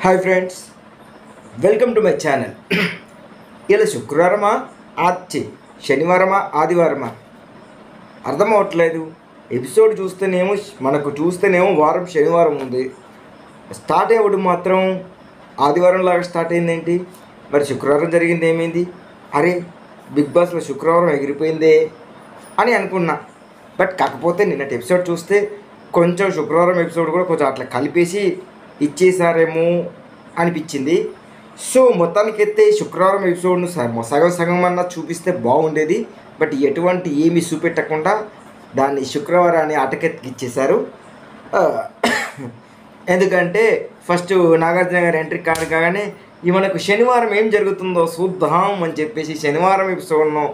Hi friends, welcome to my channel. ఇలా శుక్రవారమా శనివారమా ఆదివారమా అర్థం అవ్వట్లేదు. ఎపిసోడ్ చూస్తేనేమో వారం శనివారం ఉంది, స్టార్ట్ అవ్వడం మాత్రం ఆదివారం లాగా స్టార్ట్ అయిందేంటి? మరి శుక్రవారం జరిగింది ఏమైంది? అరే, బిగ్ బాస్లో శుక్రవారం ఎగిరిపోయిందే అని అనుకున్నా. బట్ కాకపోతే నిన్నటి ఎపిసోడ్ చూస్తే కొంచెం శుక్రవారం ఎపిసోడ్ కూడా కొంచెం అట్లా కలిపేసి ఇచ్చేసారేమో అనిపించింది. సో మొత్తానికైతే శుక్రవారం ఎపిసోడ్ను సగం అన్నా చూపిస్తే బాగుండేది. బట్ ఎటువంటి ఏమీ చూపెట్టకుండా దాన్ని శుక్రవారాన్ని అటకెత్తికిచ్చేశారు. ఎందుకంటే ఫస్ట్ నాగార్జున గారు ఎంట్రీ కాగానే మనకు శనివారం ఏం జరుగుతుందో చూద్దాం అని చెప్పేసి శనివారం ఎపిసోడ్ను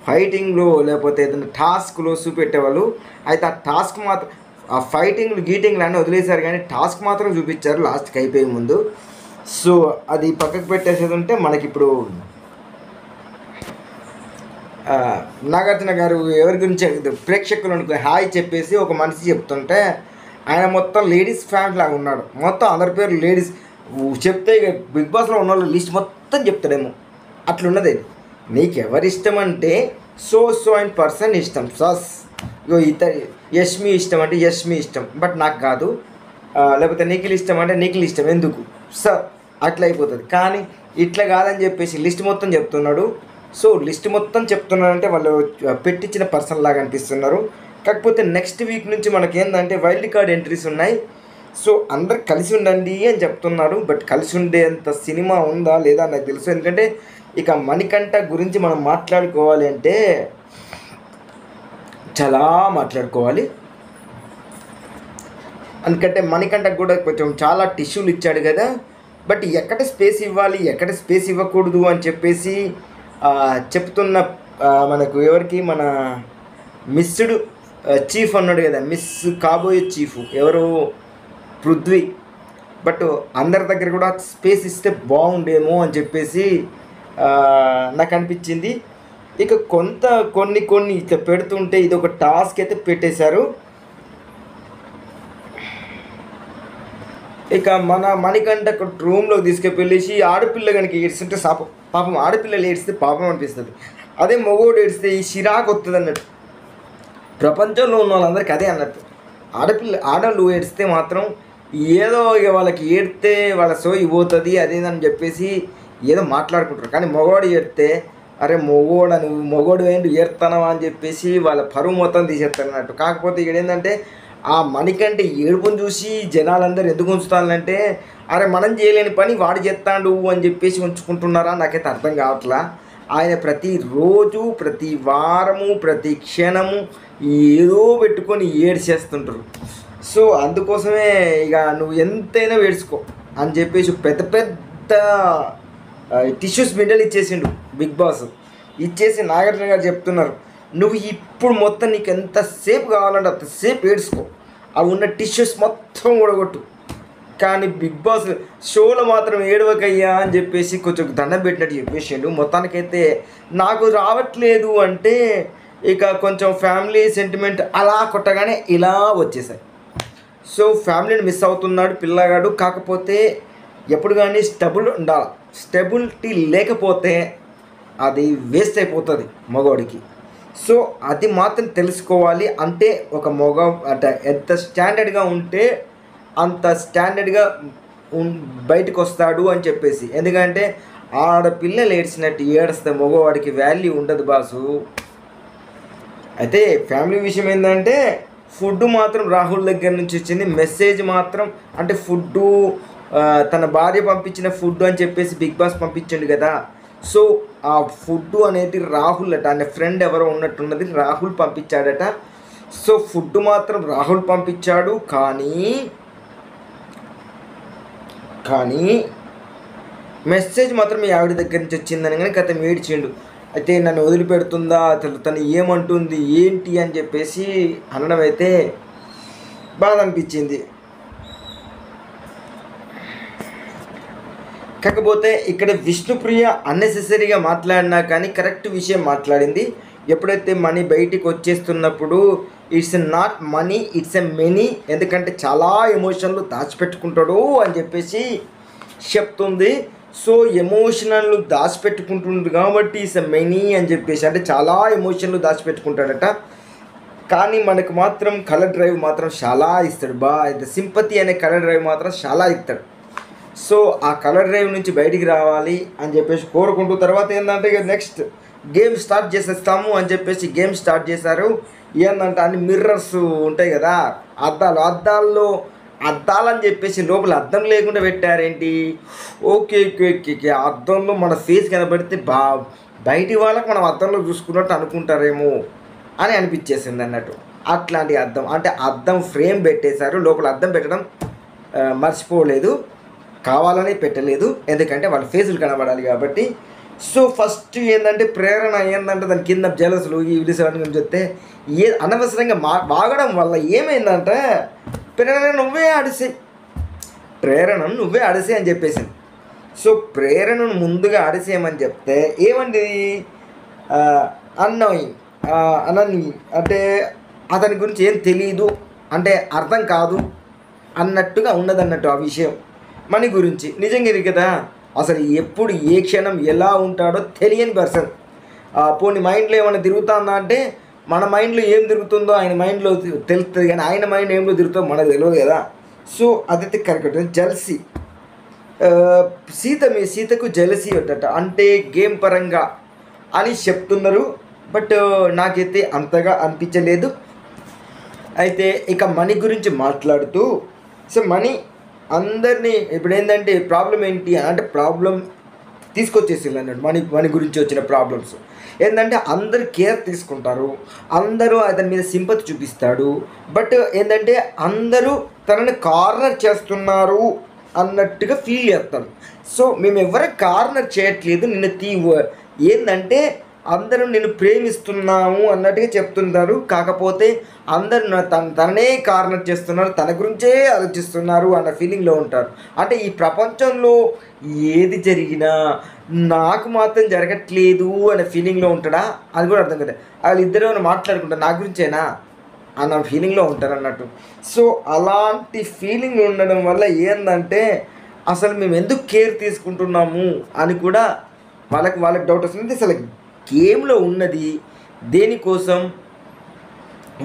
ఫైటింగ్లో లేకపోతే ఏదైనా టాస్క్లో చూపెట్టేవాళ్ళు. అయితే ఆ టాస్క్ మాత్రం ఆ ఫైటింగ్లు అన్నీ వదిలేశారు, కానీ టాస్క్ మాత్రం చూపించారు లాస్ట్కి అయిపోయే ముందు. సో అది పక్కకు పెట్టేసేది ఉంటే మనకిప్పుడు నాగార్జున గారు ఎవరి గురించి ప్రేక్షకులకు హాయ్ చెప్పేసి ఒక మనిషి చెప్తుంటే ఆయన మొత్తం లేడీస్ ఫ్యాన్ లాగా ఉన్నాడు. మొత్తం అందరి పేరు లేడీస్ చెప్తే ఇక బిగ్ బాస్లో ఉన్న వాళ్ళు లిస్ట్ మొత్తం చెప్తాడేమో అట్లున్నది. నీకు ఎవరిష్టం అంటే సో అండ్ పర్సన్ ఇష్టం. యష్మి ఇష్టం అంటే యష్మి ఇష్టం, బట్ నాకు కాదు. లేకపోతే నిఖిల్ ఇష్టం అంటే నిఖిల్ ఇష్టం, ఎందుకు అట్లా అయిపోతుంది. కానీ ఇట్లా కాదని చెప్పేసి లిస్ట్ మొత్తం చెప్తున్నాడు. సో లిస్ట్ మొత్తం చెప్తున్నాడంటే వాళ్ళు పెట్టించిన పర్సన్ లాగా అనిపిస్తున్నారు. కాకపోతే నెక్స్ట్ వీక్ నుంచి మనకేందంటే వైల్డ్ కార్డ్ ఎంట్రీస్ ఉన్నాయి. సో అందరు కలిసి ఉండండి అని చెప్తున్నారు. బట్ కలిసి ఉండేంత సినిమా ఉందా లేదా నాకు తెలుసు. ఎందుకంటే ఇక మణికంఠ గురించి మనం మాట్లాడుకోవాలి అంటే చాలా మాట్లాడుకోవాలి. ఎందుకంటే మణికంఠకు కూడా కొంచెం చాలా టిష్యూలు ఇచ్చాడు కదా. బట్ ఎక్కడ స్పేస్ ఇవ్వాలి ఎక్కడ స్పేస్ ఇవ్వకూడదు అని చెప్పేసి చెప్తున్న మనకు ఎవరికి మన మిస్డ్ చీఫ్ అన్నాడు కదా, మిస్ కాబోయే చీఫ్ ఎవరు, పృథ్వీ. బట్ అందరి దగ్గర కూడా స్పేస్ ఇస్తే బాగుండేమో అని చెప్పేసి నాకు అనిపించింది. ఇక కొన్ని ఇట్లా పెడుతుంటే ఇది ఒక టాస్క్ అయితే పెట్టేశారు. ఇక మన మణికంఠ రూమ్లో తీసుకెళ్ళేసి ఆడపిల్ల కనుక ఏడ్చుంటే పాపం ఆడపిల్లలు ఏడిస్తే పాపం అనిపిస్తుంది. అదే మగోడు ఏడిస్తే ఈ చిరాకు వస్తుంది అన్నట్టు. ప్రపంచంలో ఉన్న వాళ్ళందరికీ అదే అన్నట్టు. ఆడవాళ్ళు ఏడిస్తే మాత్రం ఏదో ఇక వాళ్ళకి ఏడితే వాళ్ళ సోయి పోతుంది అదేదని చెప్పేసి ఏదో మాట్లాడుకుంటారు. కానీ మగవాడు ఏడితే అరే నువ్వు మగోడు ఏంటి ఏడుతానవా అని చెప్పేసి వాళ్ళ పరువు మొత్తం తీసేస్తారు అన్నట్టు. కాకపోతే ఇక్కడ ఏంటంటే ఆ మణికంఠ ఏడుపుని చూసి జనాలందరూ ఎందుకు ఉంచుతానంటే అరే మనం చేయలేని పని వాడు చేస్తాడు అని చెప్పేసి ఉంచుకుంటున్నారా నాకైతే అర్థం కావట్లా. ఆయన ప్రతిరోజు ప్రతి వారము ప్రతి క్షణము ఏదో పెట్టుకొని ఏడ్చేస్తుంటారు. సో అందుకోసమే ఇక నువ్వు ఎంతైనా ఏడ్చుకో అని చెప్పేసి పెద్ద పెద్ద టిష్యూస్ బిండెలు ఇచ్చేసిండు బిగ్ బాస్. ఇచ్చేసి నాగార్జున గారు చెప్తున్నారు, నువ్వు ఇప్పుడు మొత్తం నీకు ఎంతసేపు కావాలంటే అంతసేపు ఏడ్చుకో, అవి ఉన్న టిష్యూస్ మొత్తం ఊడగొట్టు. కానీ బిగ్ బాస్ షోలో మాత్రం ఏడవకయ్యా అని చెప్పేసి కొంచెం దండం పెట్టినట్టు చెప్పేసిండు. మొత్తానికైతే నాకు రావట్లేదు అంటే ఇక కొంచెం ఫ్యామిలీ సెంటిమెంట్ అలా కొట్టగానే ఇలా వచ్చేసాయి. సో ఫ్యామిలీని మిస్ అవుతున్నాడు పిల్లగాడు. కాకపోతే ఎప్పుడు కానీ స్టెబిలిటీ లేకపోతే అది వేస్ట్ అయిపోతుంది మగవాడికి. సో అది మాత్రం తెలుసుకోవాలి. అంటే ఒక అంటే ఎంత స్టాండర్డ్గా ఉంటే అంత స్టాండర్డ్గా బయటకు వస్తాడు అని చెప్పేసి. ఎందుకంటే ఆడపిల్లలు ఏడ్చినట్టు ఏడిస్తే మగవాడికి వాల్యూ ఉండదు బాసు. అయితే ఫ్యామిలీ విషయం ఏంటంటే ఫుడ్ మాత్రం రాహుల్ దగ్గర నుంచి వచ్చింది మెసేజ్ మాత్రం. అంటే ఫుడ్డు తన భార్య పంపించిన ఫుడ్ అని చెప్పేసి బిగ్ బాస్ పంపించండు కదా. సో ఆ ఫుడ్ అనేది రాహుల్ అట, ఆయన ఫ్రెండ్ ఎవరో ఉన్నట్టున్నది, రాహుల్ పంపించాడట. సో ఫుడ్ మాత్రం రాహుల్ పంపించాడు. కానీ మెసేజ్ మాత్రం మీ ఆవిడ దగ్గర నుంచి వచ్చిందని కానీ కథ ఏడ్చిండు. అయితే నన్ను వదిలిపెడుతుందా అసలు తను ఏమంటుంది ఏంటి అని చెప్పేసి అనడం అయితే బాధ అనిపించింది. కాకపోతే ఇక్కడ విష్ణుప్రియ అన్నెసెసరీగా మాట్లాడినా కానీ కరెక్ట్ విషయం మాట్లాడింది. ఎప్పుడైతే మనీ బయటికి వచ్చేస్తున్నప్పుడు it's not money, it's a money. ఎందుకంటే చాలా ఎమోషన్లు దాచిపెట్టుకుంటాడు అని చెప్పేసి చెప్తుంది. సో ఎమోషనల్ దాచిపెట్టుకుంటుంది కాబట్టి ఈస్ మెనీ అని చెప్పేసి, అంటే చాలా ఎమోషన్లు దాచిపెట్టుకుంటాడట. కానీ మనకు మాత్రం కలర్ డ్రైవ్ మాత్రం చాలా ఇస్తాడు. సింపతి అనే కలర్ డ్రైవ్ మాత్రం చాలా ఇస్తాడు. సో ఆ కలర్ డ్రైవ్ నుంచి బయటికి రావాలి అని చెప్పేసి కోరుకుంటూ, తర్వాత ఏంటంటే ఇక నెక్స్ట్ గేమ్ స్టార్ట్ చేసేస్తాము అని చెప్పేసి గేమ్ స్టార్ట్ చేశారు. ఏంటంటే అన్ని మిర్రర్స్ ఉంటాయి కదా, అద్దాలని చెప్పేసి లోపల అద్దం లేకుండా పెట్టారేంటి? ఓకే ఓకే ఓకే ఓకే, అద్దంలో మన ఫేస్ కనబడితే బయటి వాళ్ళకి మనం అద్దంలో చూసుకున్నట్టు అనుకుంటారేమో అని అనిపించేసింది అన్నట్టు. అట్లాంటి అద్దం, అంటే అద్దం ఫ్రేమ్ పెట్టేశారు. లోపల అద్దం పెట్టడం మర్చిపోలేదు, కావాలని పెట్టలేదు, ఎందుకంటే వాళ్ళ ఫేసులు కనబడాలి కాబట్టి. సో ఫస్ట్ ఏంటంటే ప్రేరణ ఏంటంటే దాని కింద జలసులు ఈ విలిసేవాడిని గురించి చెప్తే అనవసరంగా వాగడం వల్ల ఏమైందంటే ప్రేరణ నువ్వే అడిసే అని చెప్పేసింది. సో ప్రేరణను ముందుగా అడిసేయమని చెప్తే ఏమండి అనని అంటే అతని గురించి ఏం తెలియదు, అంటే అర్థం కాదు అన్నట్టుగా ఉన్నదన్నట్టు ఆ విషయం. మనీ గురించి నిజంగా ఇది కదా, అసలు ఎప్పుడు ఏ క్షణం ఎలా ఉంటాడో తెలియని పర్సన్. పోనీ మైండ్లో ఏమైనా తిరుగుతుందా అంటే మన మైండ్లో ఏం తిరుగుతుందో ఆయన మైండ్లో తెలుస్తుంది, కానీ ఆయన మైండ్ ఏంలో తిరుగుతుందో మనకు తెలియదు కదా. సో అదైతే కరెక్ట్. జెలసీ, సీతకు జెలసీ ఉందట, అంటే గేమ్ పరంగా అని చెప్తున్నారు. బట్ నాకైతే అంతగా అనిపించలేదు. అయితే ఇక మనీ గురించి మాట్లాడుతూ, సో మనీ అందరినీ ఇప్పుడు ఏంటంటే ప్రాబ్లం ఏంటి అంటే ప్రాబ్లం తీసుకొచ్చేసింది అన్నట్టు. మనీ గురించి వచ్చిన ప్రాబ్లమ్స్ ఏంటంటే అందరు కేర్ తీసుకుంటారు, అందరూ అతని మీద సింపతి చూపిస్తాడు. బట్ ఏంటంటే అందరూ తనని కార్నర్ చేస్తున్నారు అన్నట్టుగా ఫీల్ చేస్తాడు. సో మేము ఎవరికి కార్నర్ చేయట్లేదు, ఏంటంటే అందరూ నేను ప్రేమిస్తున్నాము అన్నట్టుగా చెప్తున్నారు. కాకపోతే అందరూ తననే కార్నర్ చేస్తున్నారు, తన గురించే ఆలోచిస్తున్నారు అన్న ఫీలింగ్లో ఉంటారు. అంటే ఈ ప్రపంచంలో ఏది జరిగినా నాకు మాత్రం జరగట్లేదు అనే ఫీలింగ్లో ఉంటాడా అది కూడా అర్థం కదా. వాళ్ళిద్దరూ మాట్లాడుకుంటారు నా గురించేనా అన్న ఫీలింగ్లో ఉంటారు అన్నట్టు. సో అలాంటి ఫీలింగ్ ఉండడం వల్ల ఏంటంటే అసలు మేము ఎందుకు కేర్ తీసుకుంటున్నాము అని కూడా వాళ్ళకి డౌట్ వస్తుంది. అసలు గేమ్లో ఉన్నది దేనికోసం,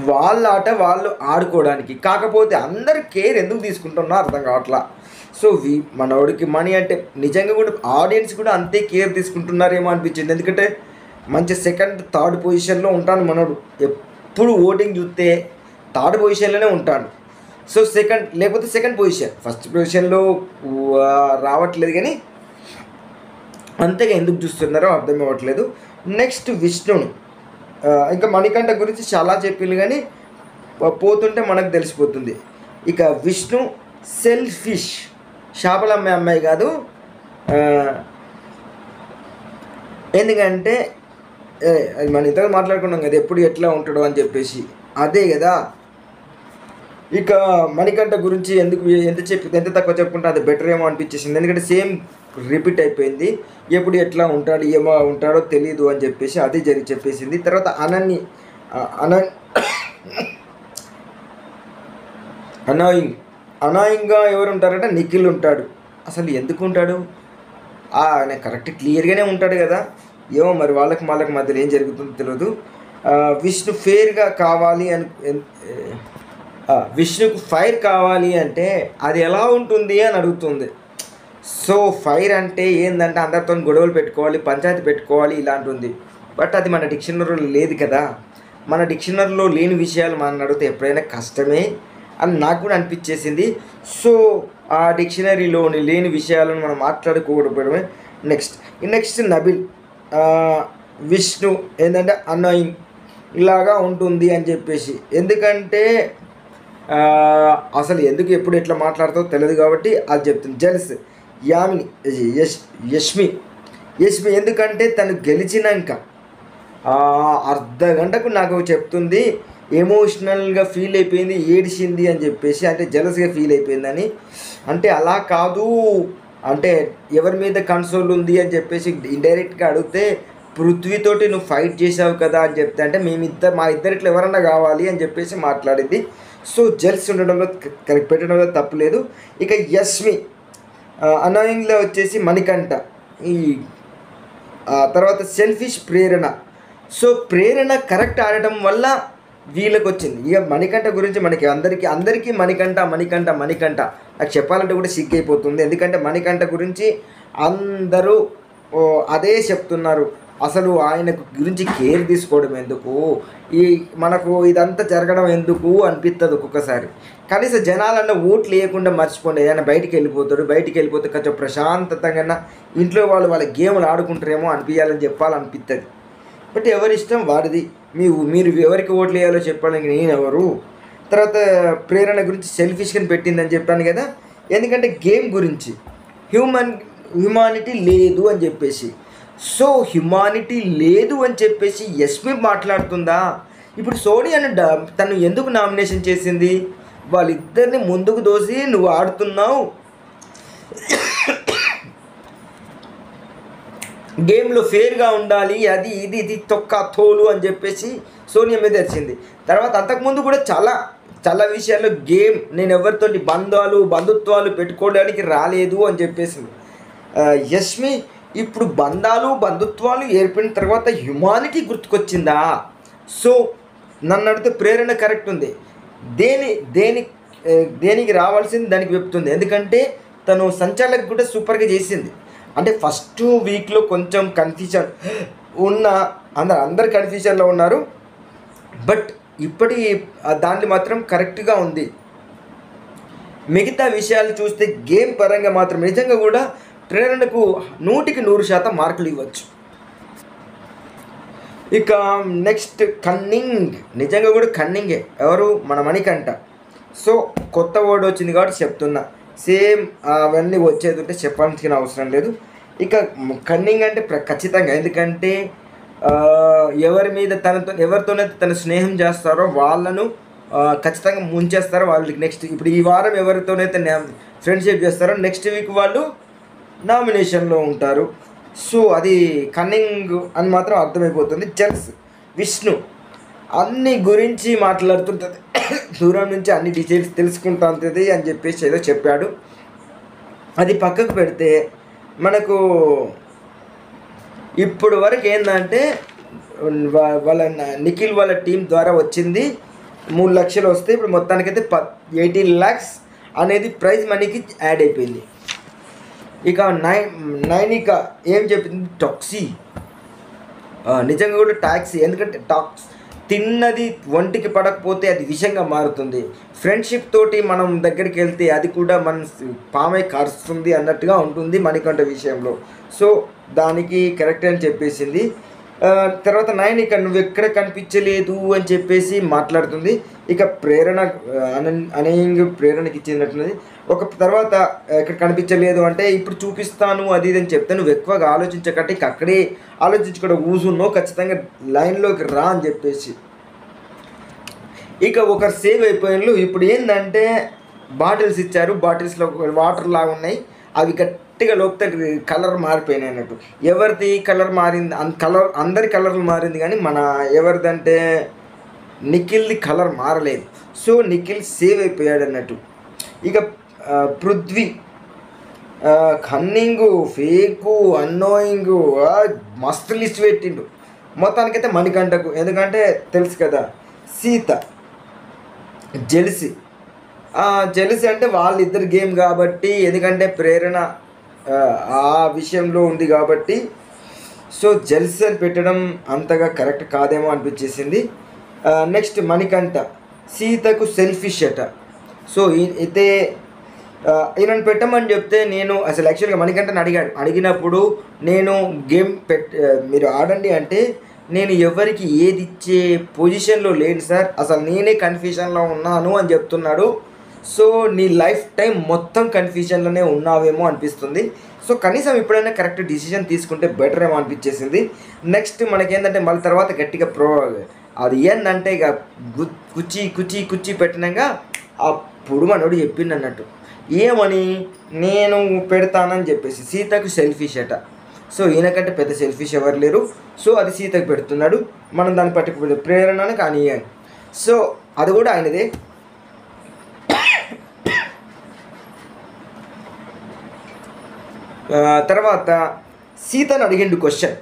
వాళ్ళ ఆట వాళ్ళు ఆడుకోవడానికి, కాకపోతే అందరు కేర్ ఎందుకు తీసుకుంటున్నా అర్థం కావట్లా. సో మనోడికి మనీ అంటే నిజంగా కూడా ఆడియన్స్ కూడా అంతే కేర్ తీసుకుంటున్నారేమో అనిపించింది. ఎందుకంటే మంచి సెకండ్ థర్డ్ పొజిషన్లో ఉంటాను మనోడు, ఎప్పుడు ఓటింగ్ చూస్తే థర్డ్ పొజిషన్లోనే ఉంటాడు. సో సెకండ్ పొజిషన్, ఫస్ట్ పొజిషన్లో రావట్లేదు, కానీ అంతేగా ఎందుకు చూస్తున్నారో అర్థం అవ్వట్లేదు. నెక్స్ట్ విష్ణును, ఇంకా మణికంఠ గురించి చాలా చెప్పింది కానీ పోతుంటే మనకు తెలిసిపోతుంది. ఇక విష్ణు సెల్ఫిష్, చేపలు అమ్మే అమ్మాయి కాదు. ఎందుకంటే మన ఇంతగా మాట్లాడుకున్నాం కదా ఎప్పుడు ఎట్లా ఉంటాడో అని చెప్పేసి, అదే కదా. ఇక మణికంఠ గురించి ఎంత తక్కువ చెప్పుకుంటే అది బెటర్ ఏమో అనిపించేసింది. ఎందుకంటే సేమ్ రిపీట్ అయిపోయింది, ఎప్పుడు ఎట్లా ఉంటాడు ఏమో ఉంటాడో తెలియదు అని చెప్పేసి అదే చెప్పేసింది. తర్వాత అనాయింగ్గా ఎవరు ఉంటారంటే నిఖిల్ ఉంటాడు. అసలు ఎందుకు ఉంటాడు? ఆయన కరెక్ట్ క్లియర్గానే ఉంటాడు కదా, ఏమో మరి వాళ్ళకి మధ్యలో ఏం జరుగుతుందో తెలియదు. విష్ణు ఫెయిర్గా కావాలి విష్ణుకు ఫైర్ కావాలి అంటే అది ఎలా ఉంటుంది అని అడుగుతుంది. సో ఫైర్ అంటే ఏంటంటే అందరితో గొడవలు పెట్టుకోవాలి, పంచాయతీ పెట్టుకోవాలి ఇలాంటిది. బట్ అది మన డిక్షనరీలో లేదు కదా. మన డిక్షనరీలో లేని విషయాలు మనం అడిగితే ఎప్పుడైనా కష్టమే అని నాకు కూడా అనిపించేసింది. సో ఆ డిక్షనరీలోని లేని విషయాలను మనం మాట్లాడుకోవడమే. నెక్స్ట్ నబిల్, విష్ణు ఏంటంటే అన్నాయింగ్ ఇలాగా ఉంటుంది అని చెప్పేసి, ఎందుకంటే అసలు ఎందుకు ఎప్పుడు ఎట్లా మాట్లాడుతావో తెలియదు కాబట్టి అది చెప్తుంది. జెలస్ యామిని, యష్మి ఎందుకంటే తను గెలిచినాక అర్ధ గంటకు నాకు చెప్తుంది ఎమోషనల్గా ఫీల్ అయిపోయింది, ఏడిచింది అని చెప్పేసి, అంటే జెలస్గా ఫీల్ అయిపోయిందని. అంటే అలా కాదు, అంటే ఎవరి మీద కన్సోల్ ఉంది అని చెప్పేసి ఇండైరెక్ట్గా అడిగితే పృథ్వీతోటి నువ్వు ఫైట్ చేసావు కదా అని చెప్తే, అంటే మా ఇద్దరిట్లో ఎవరన్నా కావాలి అని చెప్పేసి మాట్లాడింది. సో జెల్స్ ఉండడంలో కరెక్ట్ పెట్టడంలో తప్పులేదు. ఇక యష్మి అనాయింగ్లో వచ్చేసి మణికంఠ. ఈ తర్వాత సెల్ఫిష్ ప్రేరణ. సో ప్రేరణ కరెక్ట్ ఆడటం వల్ల వీళ్ళకి వచ్చింది. ఇక మణికంఠ గురించి మనకి అందరికీ మణికంఠ మణికంఠ మణికంఠ నాకు చెప్పాలంటే కూడా సిగ్గైపోతుంది. ఎందుకంటే మణికంఠ గురించి అందరూ అదే చెప్తున్నారు. అసలు ఆయన గురించి కేర్ తీసుకోవడం ఎందుకు, మనకు ఇదంతా జరగడం ఎందుకు అనిపిస్తుంది ఒక్కొక్కసారి. కనీసం జనాలన్న ఓట్లు వేయకుండా మర్చిపోండి. ఏదైనా బయటికి వెళ్ళిపోతే కొంచెం ప్రశాంతంగా ఇంట్లో వాళ్ళ గేమ్లు ఆడుకుంటారేమో అనిపించాలని చెప్పాలనిపిస్తుంది. బట్ ఎవరి ఇష్టం వాడిది. మీరు ఎవరికి ఓట్లు వేయాలో చెప్పడానికి నేను ఎవరు. తర్వాత ప్రేరణ గురించి సెల్ఫిష్గా పెట్టిందని చెప్పాను కదా. ఎందుకంటే గేమ్ గురించి హ్యూమానిటీ లేదు అని చెప్పేసి. సో హ్యుమానిటీ లేదు అని చెప్పేసి యష్మి మాట్లాడుతుందా? ఇప్పుడు సోనియాను తను ఎందుకు నామినేషన్ చేసింది? వాళ్ళిద్దరిని ముందుకు దోసి నువ్వు ఆడుతున్నావు, గేమ్లో ఫేర్గా ఉండాలి, అది ఇది తొక్క తోలు అని చెప్పేసి సోనియా మీద వచ్చింది. తర్వాత అంతకుముందు కూడా చాలా విషయాల్లో గేమ్ నేను ఎవరితో బంధుత్వాలు పెట్టుకోవడానికి రాలేదు అని చెప్పేసింది యష్మి. ఇప్పుడు బంధుత్వాలు ఏర్పడిన తర్వాత హ్యుమానిటీ గుర్తుకొచ్చిందా? సో నన్ను అడిగితే ప్రేరణ కరెక్ట్ ఉంది. దేనికి రావాల్సింది దానికి చెప్తుంది. ఎందుకంటే తను సంచాలక్ కూడా సూపర్గా చేసింది. అంటే ఫస్ట్ వీక్లో కొంచెం కన్ఫ్యూజన్ అందరు కన్ఫ్యూజన్లో ఉన్నారు. బట్ ఇప్పటి దాన్ని మాత్రం కరెక్ట్గా ఉంది. మిగతా విషయాలు చూస్తే గేమ్ పరంగా మాత్రం నిజంగా కూడా ప్రేరణకు 100% మార్కులు ఇవ్వచ్చు. ఇక నెక్స్ట్ కన్నింగ్. నిజంగా కూడా కన్నింగే. ఎవరు? మన మణికంఠ. సో కొత్త వర్డ్ వచ్చింది కాబట్టి చెప్తున్నా. సేమ్ అవన్నీ వచ్చేది ఉంటే చెప్పాల్సిన అవసరం లేదు. ఇక కన్నింగ్ అంటే ఖచ్చితంగా, ఎందుకంటే ఎవరి మీద ఎవరితోనైతే తను స్నేహం చేస్తారో వాళ్ళను ఖచ్చితంగా ముంచేస్తారో. వాళ్ళకి నెక్స్ట్ ఇప్పుడు ఈ వారం ఎవరితోనైతే ఫ్రెండ్షిప్ చేస్తారో నెక్స్ట్ వీక్ వాళ్ళు నామినేషన్లో ఉంటారు. సో అది కన్నింగ్ అని మాత్రం అర్థమైపోతుంది. విష్ణు అన్ని గురించి మాట్లాడుతుంటుంది, దూరం నుంచి అన్ని డీటెయిల్స్ తెలుసుకుంటా ఉంటుంది అని చెప్పేసి ఏదో చెప్పాడు. అది పక్కకు పెడితే మనకు ఇప్పుడు వరకు ఏంటంటే వాళ్ళ నిఖిల్ వాళ్ళ టీం ద్వారా వచ్చింది 3 లక్షలు వస్తే ఇప్పుడు మొత్తానికైతే 18 lakhs అనేది ప్రైజ్ మనీకి యాడ్ అయిపోయింది. ఇక నైనిక ఏం చెప్పింది? టాక్సీ. నిజంగా కూడా టాక్సీ. ఎందుకంటే తిన్నది ఒంటికి పడకపోతే అది విషంగా మారుతుంది. ఫ్రెండ్షిప్ తోటి మనం దగ్గరికి వెళ్తే అది కూడా మన పామై కరుస్తుంది అన్నట్టుగా ఉంటుంది మణికంఠ విషయంలో. సో దానికి కరెక్ట్ అని చెప్పేసింది. తర్వాత నైనిక నువ్వు ఎక్కడ కనిపించలేదు అని చెప్పేసి మాట్లాడుతుంది. ఇక ప్రేరణ ప్రేరణకి ఇచ్చినట్లుంది. తర్వాత ఎక్కడ కనిపించలేదు అంటే ఇప్పుడు చూపిస్తాను అది ఇది అని చెప్తే నువ్వు ఎక్కువగా ఆలోచించకంటే అక్కడే ఆలోచించుకోవడం కూర్చున్నావు, ఖచ్చితంగా లైన్లోకి రా అని చెప్పేసి. ఇక ఒకరు సేవ్ అయిపోయినలు. ఇప్పుడు ఏంటంటే బాటిల్స్ ఇచ్చారు, బాటిల్స్లో వాటర్ లాగా ఉన్నాయి, అవి గట్టిగా లోపల కలర్ మారిపోయినాయి అన్నట్టు. ఎవరిది కలర్ మారింది? అందరి కలర్లు మారింది కానీ మన ఎవరిదంటే నిఖిల్ది కలర్ మారలేదు. సో నిఖిల్ సేవ్ అయిపోయాడు అన్నట్టు. ఇక పృథ్వీ కన్నింగు, ఫేకు, అన్నోయింగు మస్తు లిస్ట్ పెట్టిండు. మొత్తానికైతే మణికంఠకు, ఎందుకంటే తెలుసు కదా సీత జెలిసి అంటే వాళ్ళిద్దరు గేమ్ కాబట్టి, ఎందుకంటే ప్రేరణ ఆ విషయంలో ఉంది కాబట్టి సో జెలిసి అని పెట్టడం అంతగా కరెక్ట్ కాదేమో అనిపించేసింది. నెక్స్ట్ మణికంఠ సీతకు సెల్ఫిష్ అట. సో అయితే ఈయనను పెట్టమని చెప్తే నేను అసలు యాక్చువల్గా మణికంఠని అడిగినప్పుడు నేను గేమ్ మీరు ఆడండి అంటే నేను ఎవరికి ఏది ఇచ్చే పొజిషన్లో లేను సార్, అసలు నేనే కన్ఫ్యూజన్లో ఉన్నాను అని చెప్తున్నాడు. సో నీ లైఫ్ టైం మొత్తం కన్ఫ్యూజన్లోనే ఉన్నావేమో అనిపిస్తుంది. సో కనీసం ఎప్పుడైనా కరెక్ట్ డిసిజన్ తీసుకుంటే బెటర్ ఏమో అనిపించేసింది. నెక్స్ట్ మనకేంటంటే మళ్ళీ తర్వాత గట్టిగా అది ఏంటంటే ఇక కుచ్చి పెట్టినాక అప్పుడు మనోడు చెప్పింది అన్నట్టు ఏమని, నేను పెడతానని చెప్పేసి సీతకు సెల్ఫిష్ అట. సో ఈయనకంటే పెద్ద సెల్ఫిష్ ఎవరు లేరు. సో అది సీతకు పెడుతున్నాడు, మనం దాన్ని పట్టుకుపోతే ప్రేరణని కానీ. సో అది కూడా ఆయనదే. తర్వాత సీతను అడిగిండు క్వశ్చన్,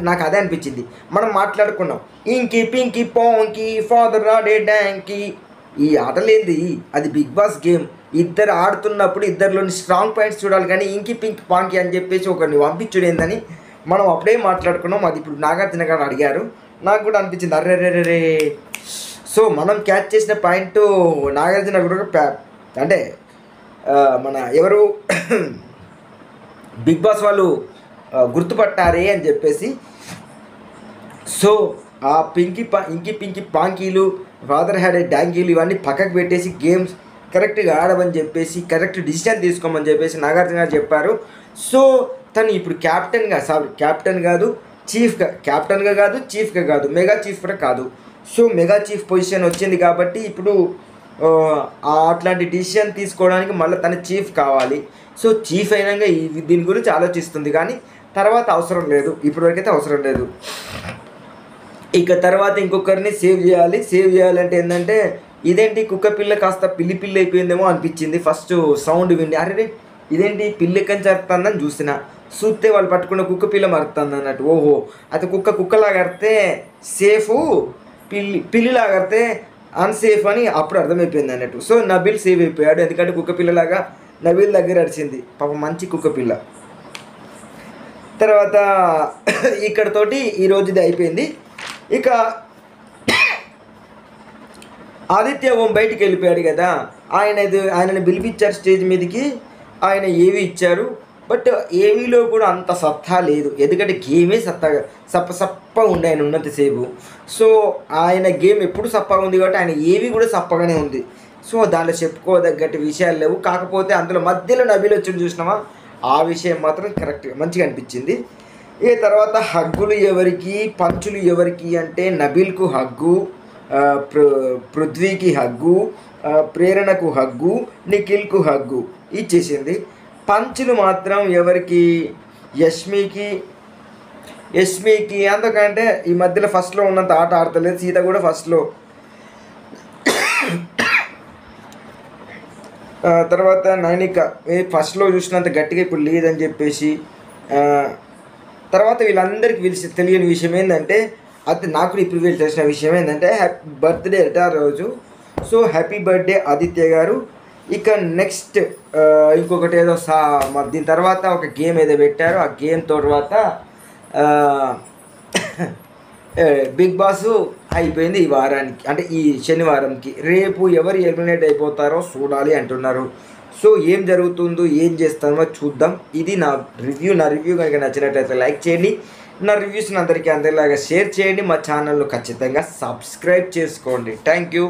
నాకు అదే అనిపించింది. మనం మాట్లాడుకున్నాం ఇంకి పింకి పోంకి ఫాదర్ రాడే డ్యాంకి, ఈ ఆటలేంది, అది బిగ్ బాస్ గేమ్. ఇద్దరు ఆడుతున్నప్పుడు ఇద్దరిలోని స్ట్రాంగ్ పాయింట్స్ చూడాలి, కానీ ఇంకి పింకి పాంకి అని చెప్పేసి ఒకరిని పంపించుడేందని మనం అప్పుడే మాట్లాడుకున్నాం. అది ఇప్పుడు నాగార్జున గారు అడిగారు, నాకు కూడా అనిపించింది అర్రే. సో మనం క్యాచ్ చేసిన పాయింట్ నాగార్జున కూడా అంటే మన ఎవరు బిగ్ బాస్ వాళ్ళు గుర్తుపట్టారే అని చెప్పేసి. సో ఆ ఇంకి పింకి పాంకీలు ఫాదర్ హ్యాడ్ ఏ డ్యాంకీలు ఇవన్నీ పక్కకు పెట్టేసి గేమ్స్ కరెక్ట్గా ఆడమని చెప్పేసి కరెక్ట్ డిసిషన్ తీసుకోమని చెప్పేసి నాగార్జున గారు చెప్పారు. సో తను ఇప్పుడు క్యాప్టెన్ కాదు, క్యాప్టెన్గా కాదు, చీఫ్గా కాదు, మెగా చీఫ్ కూడా కాదు. సో మెగా చీఫ్ పొజిషన్ వచ్చింది కాబట్టి ఇప్పుడు అట్లాంటి డిసిషన్ తీసుకోవడానికి మళ్ళీ తన చీఫ్ కావాలి. సో చీఫ్ అయినాక దీని గురించి ఆలోచిస్తుంది, కానీ తర్వాత అవసరం లేదు, ఇప్పటివరకైతే అవసరం లేదు. ఇక తర్వాత ఇంకొకరిని సేవ్ చేయాలంటే ఏంటంటే ఇదేంటి కుక్క పిల్ల కాస్త పిల్లి అయిపోయిందేమో అనిపించింది. ఫస్ట్ సౌండ్ విండి అరే ఇదేంటి పిల్లి ఎక్కడి అరుతుందని చూస్తే వాళ్ళు పట్టుకున్న కుక్క పిల్ల మరుతుంది అన్నట్టు. ఓహో అది కుక్కలాగా అరితే సేఫు, పిల్లిలాగా అరితే అన్సేఫ్ అని అప్పుడు అర్థమైపోయింది అన్నట్టు. సో నబీల్ సేవ్ అయిపోయాడు, ఎందుకంటే కుక్క పిల్లలాగా నబీల్ దగ్గర అరిచింది, పాప మంచి కుక్క పిల్ల. తర్వాత ఇక్కడతోటి ఈరోజుది అయిపోయింది. ఇక ఆదిత్య ఓం బయటికి వెళ్ళిపోయాడు కదా, ఆయనని పిలిపించారు స్టేజ్ మీదకి, ఆయన ఏవి ఇచ్చారు. బట్ ఏవీలో కూడా అంత సత్తా లేదు, ఎందుకంటే గేమే సప్ప ఉండే ఆయన ఉన్నంతసేపు. సో ఆయన గేమ్ ఎప్పుడు సప్పగా ఉంది కాబట్టి ఆయన ఏవి కూడా సప్పగానే ఉంది. సో దాంట్లో చెప్పుకోదగ్గట్టు విషయాలు లేవు. కాకపోతే అందులో మధ్యలో నబీల్ వచ్చి చూసినామా, ఆ విషయం మాత్రం కరెక్ట్గా మంచిగా అనిపించింది. ఇక తర్వాత హగ్గులు ఎవరికి, పంచులు ఎవరికి అంటే నబీల్కు హగ్గు, పృథ్వీకి హగ్గు, ప్రేరణకు హగ్గు, నిఖిల్కు హగ్గు ఇచ్చేసింది. పంచులు మాత్రం ఎవరికి, యష్మికి అందుకంటే ఈ మధ్యలో ఫస్ట్లో ఉన్నంత ఆట ఆడతలేదు. సీత కూడా ఫస్ట్లో, తర్వాత నైనిక ఫస్ట్లో చూసినంత గట్టిగా ఇప్పుడు లేదని చెప్పేసి. తర్వాత వీళ్ళందరికీ తెలియని విషయం ఏంటంటే, అది నాకు ఇప్పుడు వీళ్ళు తెలిసిన విషయం ఏంటంటే హ్యాపీ బర్త్డే అట ఆ రోజు. సో హ్యాపీ బర్త్డే ఆదిత్య గారు. ఇక నెక్స్ట్ ఇంకొకటి ఏదో దీని తర్వాత ఒక గేమ్ ఏదో పెట్టారో, ఆ గేమ్ తర్వాత బిగ్ బాస్ అయిపోయింది ఈ వారానికి, అంటే ఈ శనివారంకి. రేపు ఎవరు ఎలిమినేట్ అయిపోతారో చూడాలి అంటున్నారు. సో ఏం జరుగుతుందో ఏం చేస్తామో చూద్దాం. ఇది నా రివ్యూ కనుక నచ్చినట్లయితే లైక్ చేయండి, నా రివ్యూస్ని అందరికీ అందరిలాగా షేర్ చేయండి, మా ఛానల్ను ఖచ్చితంగా సబ్స్క్రైబ్ చేసుకోండి. Thank you.